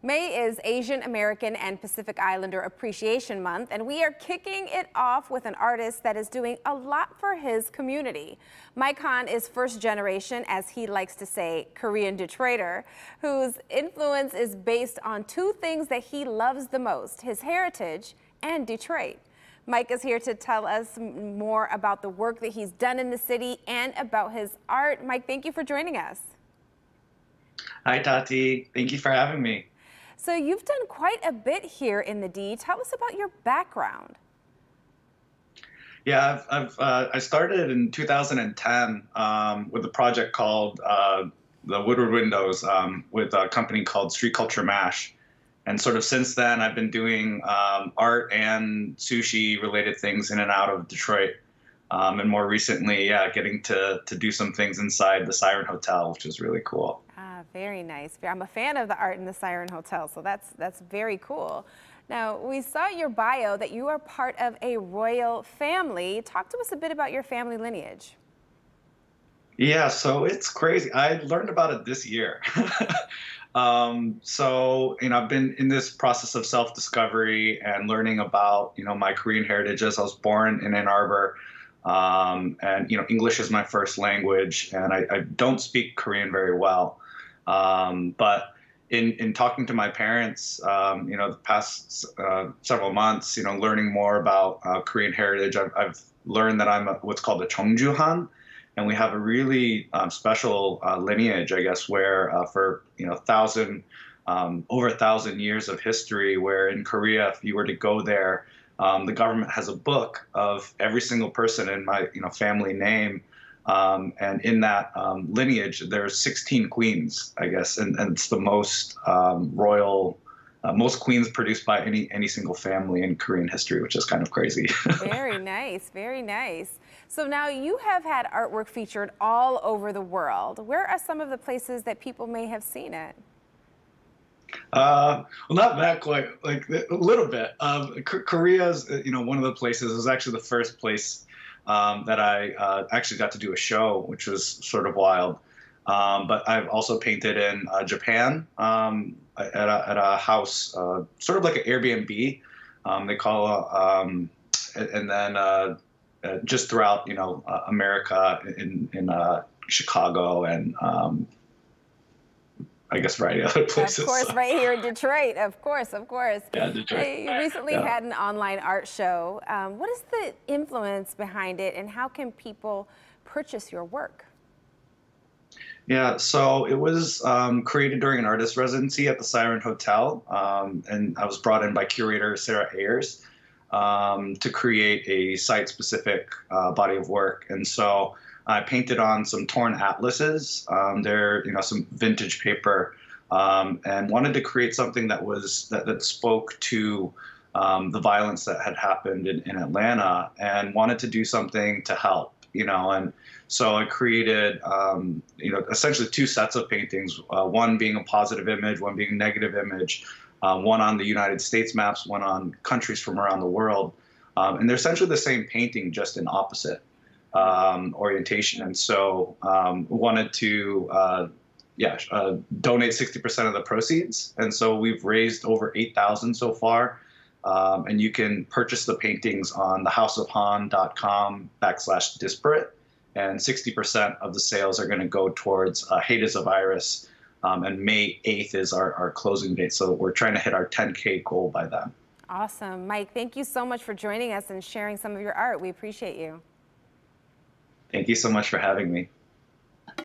May is Asian American and Pacific Islander Appreciation Month, and we are kicking it off with an artist that is doing a lot for his community. Mike Han is first generation, as he likes to say, Korean Detroiter, whose influence is based on two things that he loves the most: his heritage and Detroit. Mike is here to tell us more about the work that he's done in the city and about his art. Mike, thank you for joining us. Hi, Tati. Thank you for having me. So you've done quite a bit here in the D. Tell us about your background. Yeah, I started in 2010 with a project called the Woodward Windows with a company called Street Culture Mash. And sort of since then, I've been doing art and sushi related things in and out of Detroit. And more recently, yeah, getting to do some things inside the Siren Hotel, which is really cool. Ah, very nice. I'm a fan of the art in the Siren Hotel, so that's very cool. Now, we saw your bio that you are part of a royal family. Talk to us a bit about your family lineage. Yeah, so it's crazy. I learned about it this year. I've been in this process of self-discovery and learning about, my Korean heritage as I was born in Ann Arbor. English is my first language, and I don't speak Korean very well. But in talking to my parents, the past several months, learning more about Korean heritage, I've learned that I'm what's called a Cheongju-han, and we have a really special lineage, I guess, where for over 1,000 years of history, where in Korea, if you were to go there, the government has a book of every single person in my family name. And in that lineage, there's 16 queens, I guess, and it's the most most queens produced by any single family in Korean history, which is kind of crazy. Very nice, very nice. So now you have had artwork featured all over the world. Where are some of the places that people may have seen it? Well, not that quite, like a little bit. Korea's, one of the places. It was actually the first place that I actually got to do a show, which was sort of wild. But I've also painted in Japan at a house, sort of like an Airbnb. They call, and then just throughout, America in Chicago and I guess variety of other places. Of course, right here in Detroit. Of course, of course. Yeah, Detroit. You recently had an online art show. What is the influence behind it, and how can people purchase your work? Yeah, so it was created during an artist residency at the Siren Hotel, and I was brought in by curator Sarah Ayers to create a site-specific body of work. And so I painted on some torn atlases. They're some vintage paper, and wanted to create something that spoke to the violence that had happened in Atlanta, and wanted to do something to help. And so I created essentially two sets of paintings. One being a positive image, one being a negative image. One on the United States maps, one on countries from around the world, and they're essentially the same painting, just in opposite orientation. And so wanted to donate 60% of the proceeds. And so we've raised over 8,000 so far. And you can purchase the paintings on thehouseofhan.com/disparate. And 60% of the sales are going to go towards Hate is a Virus. And May 8th is our closing date. So we're trying to hit our 10K goal by then. Awesome. Mike, thank you so much for joining us and sharing some of your art. We appreciate you. Thank you so much for having me.